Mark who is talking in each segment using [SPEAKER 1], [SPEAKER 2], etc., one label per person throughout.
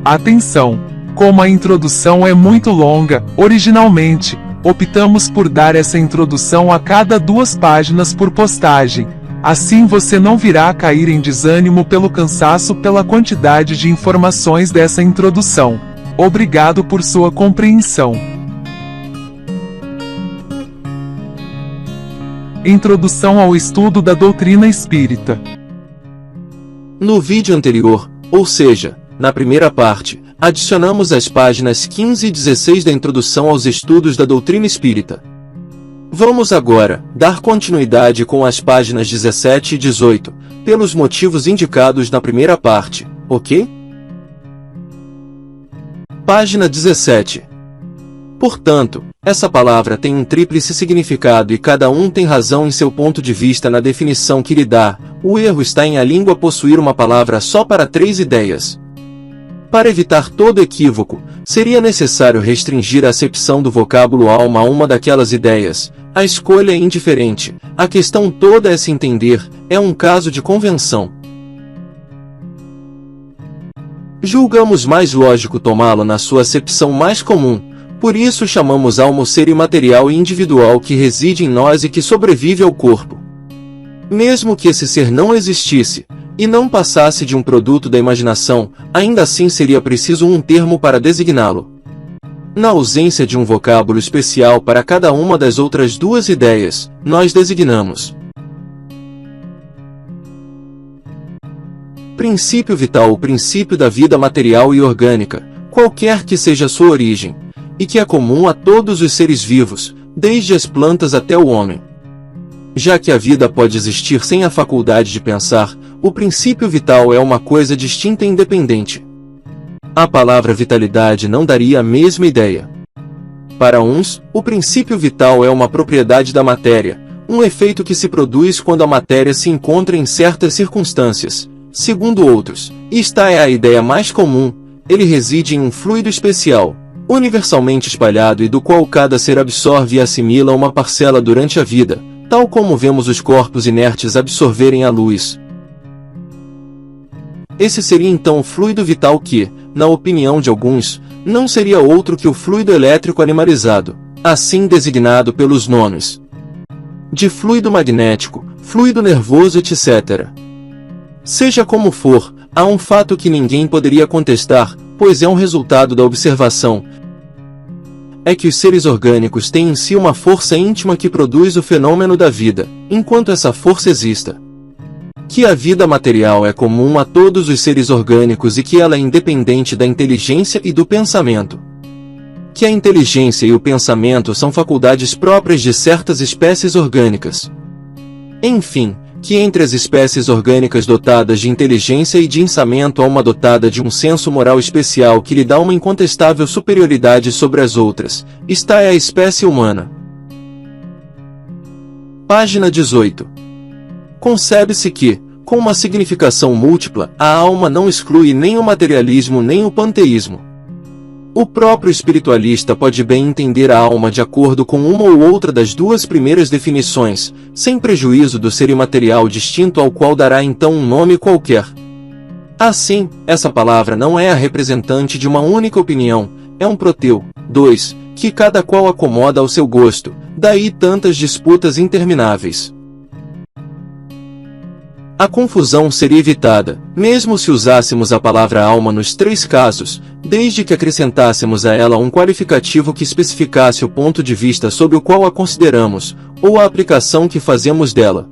[SPEAKER 1] Atenção! Como a introdução é muito longa, originalmente, optamos por dar essa introdução a cada 2 páginas por postagem. Assim você não virá a cair em desânimo pelo cansaço pela quantidade de informações dessa introdução. Obrigado por sua compreensão. Introdução ao estudo da doutrina espírita.
[SPEAKER 2] No vídeo anterior, ou seja, na primeira parte, adicionamos as páginas 15 e 16 da introdução aos estudos da doutrina espírita. Vamos agora dar continuidade com as páginas 17 e 18, pelos motivos indicados na primeira parte, ok? Página 17. Portanto, essa palavra tem um tríplice significado e cada um tem razão em seu ponto de vista na definição que lhe dá. O erro está em a língua possuir uma palavra só para 3 ideias. Para evitar todo equívoco, seria necessário restringir a acepção do vocábulo alma a uma daquelas ideias. A escolha é indiferente, a questão toda é se entender, é um caso de convenção. Julgamos mais lógico tomá-lo na sua acepção mais comum, por isso chamamos alma o ser imaterial e individual que reside em nós e que sobrevive ao corpo. Mesmo que esse ser não existisse, e não passasse de um produto da imaginação, ainda assim seria preciso um termo para designá-lo. Na ausência de um vocábulo especial para cada uma das outras 2 ideias, nós designamos princípio vital, o princípio da vida material e orgânica, qualquer que seja sua origem, e que é comum a todos os seres vivos, desde as plantas até o homem. Já que a vida pode existir sem a faculdade de pensar, o princípio vital é uma coisa distinta e independente. A palavra vitalidade não daria a mesma ideia. Para uns, o princípio vital é uma propriedade da matéria, um efeito que se produz quando a matéria se encontra em certas circunstâncias. Segundo outros, esta é a ideia mais comum, ele reside em um fluido especial, universalmente espalhado e do qual cada ser absorve e assimila uma parcela durante a vida, tal como vemos os corpos inertes absorverem a luz. Esse seria então o fluido vital que, na opinião de alguns, não seria outro que o fluido elétrico animalizado, assim designado pelos nomes de fluido magnético, fluido nervoso, etc. Seja como for, há um fato que ninguém poderia contestar, pois é um resultado da observação, é que os seres orgânicos têm em si uma força íntima que produz o fenômeno da vida, enquanto essa força exista. Que a vida material é comum a todos os seres orgânicos e que ela é independente da inteligência e do pensamento. Que a inteligência e o pensamento são faculdades próprias de certas espécies orgânicas. Enfim, que entre as espécies orgânicas dotadas de inteligência e de pensamento há uma dotada de um senso moral especial que lhe dá uma incontestável superioridade sobre as outras. Esta é a espécie humana. Página 18. Concebe-se que, com uma significação múltipla, a alma não exclui nem o materialismo nem o panteísmo. O próprio espiritualista pode bem entender a alma de acordo com uma ou outra das 2 primeiras definições, sem prejuízo do ser imaterial distinto ao qual dará então um nome qualquer. Assim, essa palavra não é a representante de uma única opinião, é um proteu, 2, que cada qual acomoda ao seu gosto, daí tantas disputas intermináveis. A confusão seria evitada, mesmo se usássemos a palavra alma nos 3 casos, desde que acrescentássemos a ela um qualificativo que especificasse o ponto de vista sob o qual a consideramos, ou a aplicação que fazemos dela.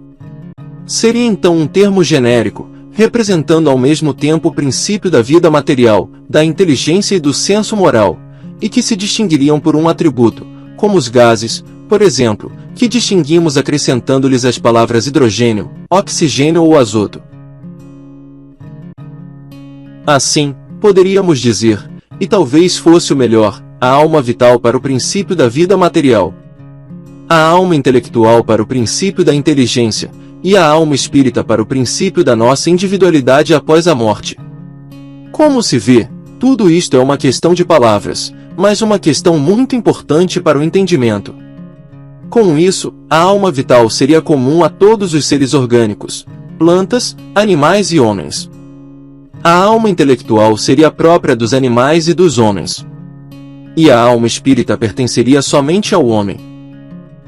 [SPEAKER 2] Seria então um termo genérico, representando ao mesmo tempo o princípio da vida material, da inteligência e do senso moral, e que se distinguiriam por um atributo, como os gases, por exemplo, que distinguimos acrescentando-lhes as palavras hidrogênio, oxigênio ou azoto. Assim, poderíamos dizer, e talvez fosse o melhor, a alma vital para o princípio da vida material, a alma intelectual para o princípio da inteligência, e a alma espírita para o princípio da nossa individualidade após a morte. Como se vê, tudo isto é uma questão de palavras, mas uma questão muito importante para o entendimento. Com isso, a alma vital seria comum a todos os seres orgânicos, plantas, animais e homens. A alma intelectual seria própria dos animais e dos homens. E a alma espírita pertenceria somente ao homem.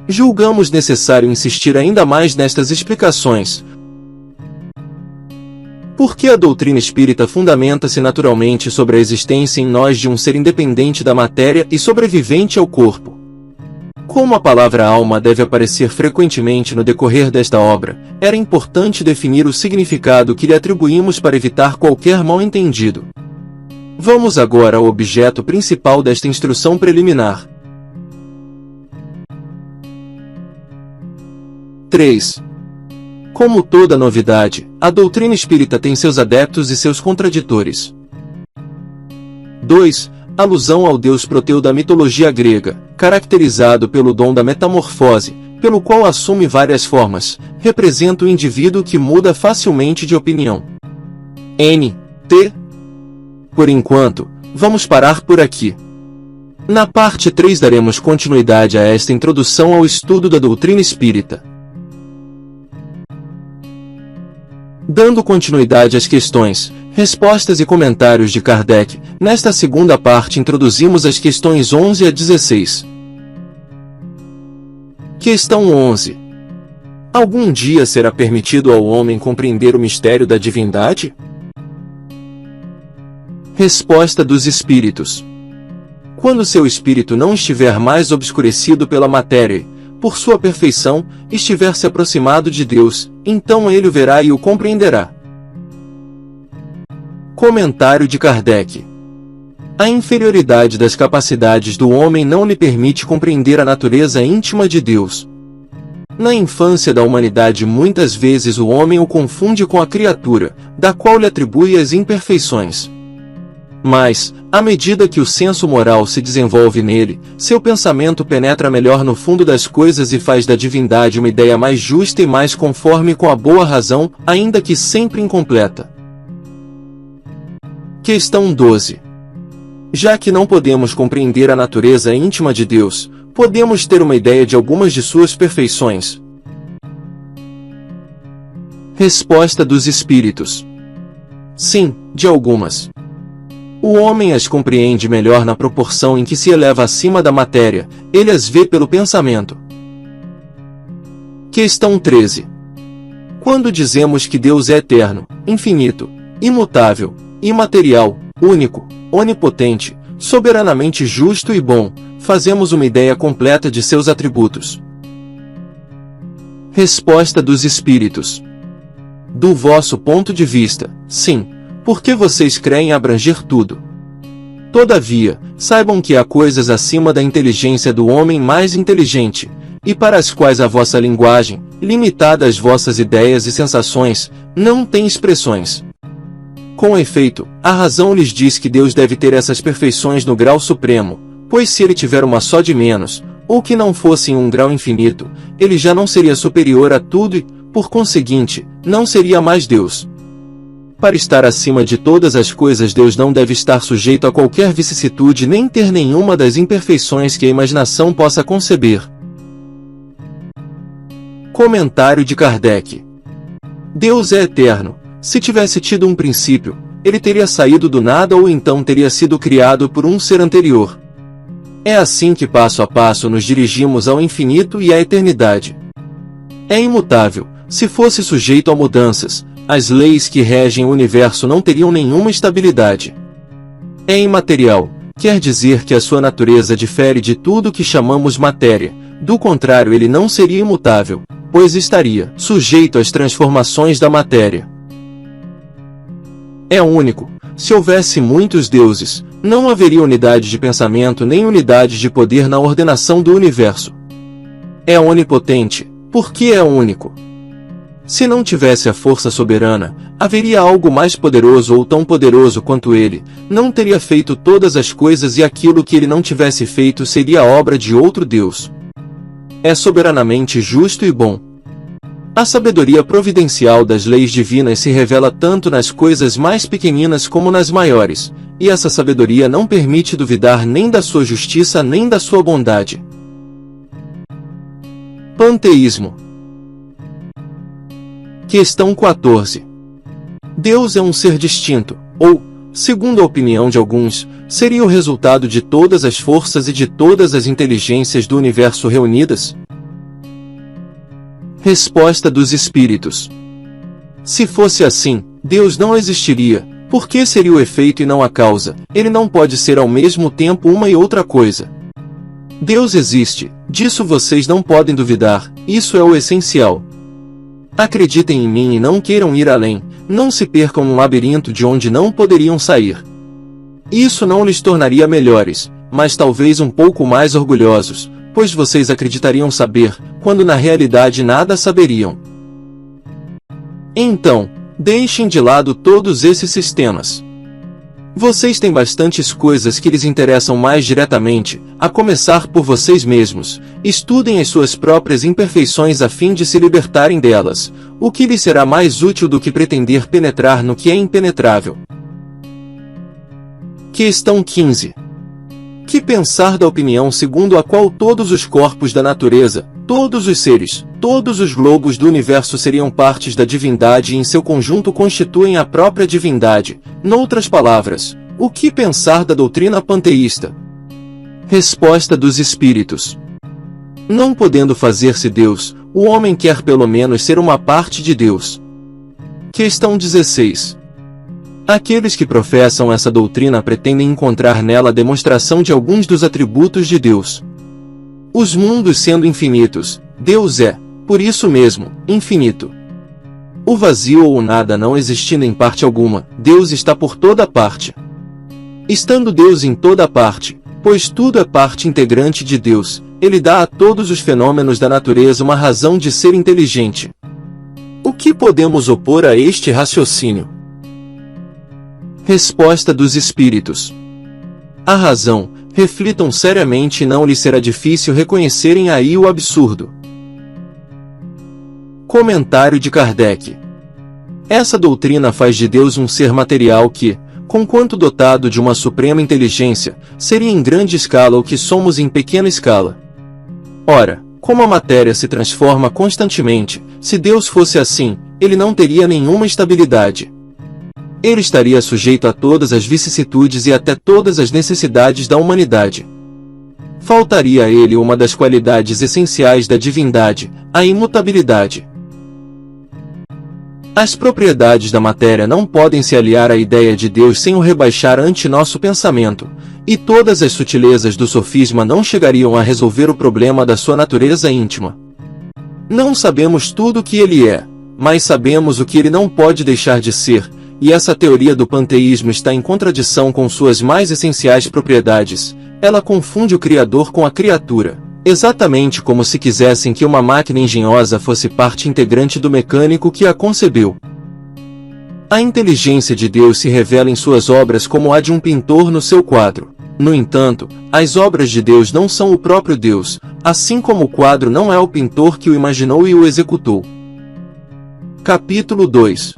[SPEAKER 2] Julgamos necessário insistir ainda mais nestas explicações, porque a doutrina espírita fundamenta-se naturalmente sobre a existência em nós de um ser independente da matéria e sobrevivente ao corpo. Como a palavra alma deve aparecer frequentemente no decorrer desta obra, era importante definir o significado que lhe atribuímos para evitar qualquer mal-entendido. Vamos agora ao objeto principal desta instrução preliminar. 3. Como toda novidade, a doutrina espírita tem seus adeptos e seus contraditores. 2. Alusão ao deus Proteu da mitologia grega, caracterizado pelo dom da metamorfose, pelo qual assume várias formas, representa o indivíduo que muda facilmente de opinião. N.T. Por enquanto, vamos parar por aqui. Na parte 3 daremos continuidade a esta introdução ao estudo da doutrina espírita. Dando continuidade às questões, respostas e comentários de Kardec, nesta segunda parte introduzimos as questões 11 a 16. Questão 11. Algum dia será permitido ao homem compreender o mistério da divindade? Resposta dos Espíritos. Quando seu espírito não estiver mais obscurecido pela matéria, por sua perfeição, estiver se aproximado de Deus, então ele o verá e o compreenderá. Comentário de Kardec. A inferioridade das capacidades do homem não lhe permite compreender a natureza íntima de Deus. Na infância da humanidade muitas vezes o homem o confunde com a criatura, da qual lhe atribui as imperfeições. Mas, à medida que o senso moral se desenvolve nele, seu pensamento penetra melhor no fundo das coisas e faz da divindade uma ideia mais justa e mais conforme com a boa razão, ainda que sempre incompleta. Questão 12. Já que não podemos compreender a natureza íntima de Deus, podemos ter uma ideia de algumas de suas perfeições? Resposta dos Espíritos. Sim, de algumas. O homem as compreende melhor na proporção em que se eleva acima da matéria, ele as vê pelo pensamento. Questão 13. Quando dizemos que Deus é eterno, infinito, imutável, imaterial, único, onipotente, soberanamente justo e bom, fazemos uma ideia completa de seus atributos. Resposta dos Espíritos. Do vosso ponto de vista, sim, porque vocês creem abranger tudo. Todavia, saibam que há coisas acima da inteligência do homem mais inteligente, e para as quais a vossa linguagem, limitada às vossas ideias e sensações, não tem expressões. Com efeito, a razão lhes diz que Deus deve ter essas perfeições no grau supremo, pois se ele tiver uma só de menos, ou que não fosse em um grau infinito, ele já não seria superior a tudo e, por conseguinte, não seria mais Deus. Para estar acima de todas as coisas, Deus não deve estar sujeito a qualquer vicissitude nem ter nenhuma das imperfeições que a imaginação possa conceber. Comentário de Kardec. Deus é eterno. Se tivesse tido um princípio, ele teria saído do nada ou então teria sido criado por um ser anterior. É assim que passo a passo nos dirigimos ao infinito e à eternidade. É imutável. Se fosse sujeito a mudanças, as leis que regem o universo não teriam nenhuma estabilidade. É imaterial, quer dizer que a sua natureza difere de tudo que chamamos matéria, do contrário ele não seria imutável, pois estaria sujeito às transformações da matéria. É único. Se houvesse muitos deuses, não haveria unidade de pensamento nem unidade de poder na ordenação do universo. É onipotente, porque é único. Se não tivesse a força soberana, haveria algo mais poderoso ou tão poderoso quanto ele, não teria feito todas as coisas e aquilo que ele não tivesse feito seria obra de outro Deus. É soberanamente justo e bom. A sabedoria providencial das leis divinas se revela tanto nas coisas mais pequeninas como nas maiores, e essa sabedoria não permite duvidar nem da sua justiça nem da sua bondade. Panteísmo. Questão 14. Deus é um ser distinto, Ou, segundo a opinião de alguns, seria o resultado de todas as forças e de todas as inteligências do universo reunidas? Resposta dos espíritos. Se fosse assim, Deus não existiria. Por que seria o efeito e não a causa? Ele não pode ser ao mesmo tempo uma e outra coisa. Deus existe, disso vocês não podem duvidar, isso é o essencial. Acreditem em mim e não queiram ir além, não se percam num labirinto de onde não poderiam sair. Isso não lhes tornaria melhores, mas talvez um pouco mais orgulhosos, pois vocês acreditariam saber, quando na realidade nada saberiam. Então, deixem de lado todos esses sistemas. Vocês têm bastantes coisas que lhes interessam mais diretamente, a começar por vocês mesmos. Estudem as suas próprias imperfeições a fim de se libertarem delas, o que lhes será mais útil do que pretender penetrar no que é impenetrável. Questão 15. Que pensar da opinião segundo a qual todos os corpos da natureza, todos os seres, todos os globos do universo seriam partes da divindade e em seu conjunto constituem a própria divindade? Noutras palavras, o que pensar da doutrina panteísta? Resposta dos espíritos. Não podendo fazer-se Deus, o homem quer pelo menos ser uma parte de Deus. Questão 16. Aqueles que professam essa doutrina pretendem encontrar nela a demonstração de alguns dos atributos de Deus. Os mundos sendo infinitos, Deus é, por isso mesmo, infinito. O vazio ou o nada não existindo em parte alguma, Deus está por toda parte. Estando Deus em toda parte, pois tudo é parte integrante de Deus, Ele dá a todos os fenômenos da natureza uma razão de ser inteligente. O que podemos opor a este raciocínio? Resposta dos espíritos. A razão, reflitam seriamente e não lhes será difícil reconhecerem aí o absurdo. Comentário de Kardec. Essa doutrina faz de Deus um ser material que, conquanto dotado de uma suprema inteligência, seria em grande escala o que somos em pequena escala. Ora, como a matéria se transforma constantemente, se Deus fosse assim, ele não teria nenhuma estabilidade. Ele estaria sujeito a todas as vicissitudes e até todas as necessidades da humanidade. Faltaria a ele uma das qualidades essenciais da divindade, a imutabilidade. As propriedades da matéria não podem se aliar à ideia de Deus sem o rebaixar ante nosso pensamento, e todas as sutilezas do sofisma não chegariam a resolver o problema da sua natureza íntima. Não sabemos tudo o que ele é, mas sabemos o que ele não pode deixar de ser, e essa teoria do panteísmo está em contradição com suas mais essenciais propriedades. Ela confunde o Criador com a criatura, exatamente como se quisessem que uma máquina engenhosa fosse parte integrante do mecânico que a concebeu. A inteligência de Deus se revela em suas obras como a de um pintor no seu quadro. No entanto, as obras de Deus não são o próprio Deus, assim como o quadro não é o pintor que o imaginou e o executou. Capítulo 2.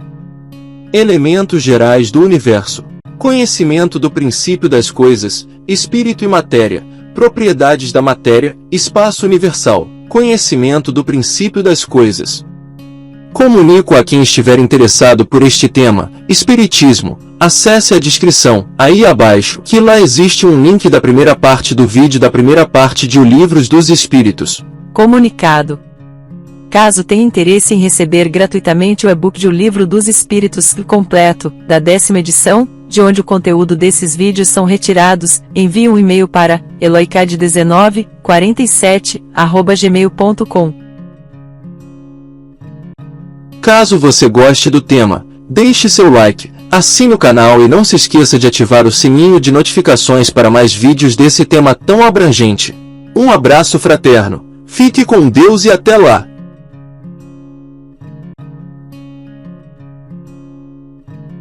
[SPEAKER 2] Elementos gerais do universo. Conhecimento do princípio das coisas, espírito e matéria, propriedades da matéria, espaço universal, conhecimento do princípio das coisas. Comunico a quem estiver interessado por este tema, Espiritismo, acesse a descrição, aí abaixo, que lá existe um link da primeira parte do vídeo da primeira parte de O Livros dos Espíritos.
[SPEAKER 3] Comunicado. Caso tenha interesse em receber gratuitamente o e-book de O Livro dos Espíritos completo, da 10ª edição, de onde o conteúdo desses vídeos são retirados, envie um e-mail para eloicad1947@gmail.com.
[SPEAKER 2] Caso você goste do tema, deixe seu like, assine o canal e não se esqueça de ativar o sininho de notificações para mais vídeos desse tema tão abrangente. Um abraço fraterno, fique com Deus e até lá!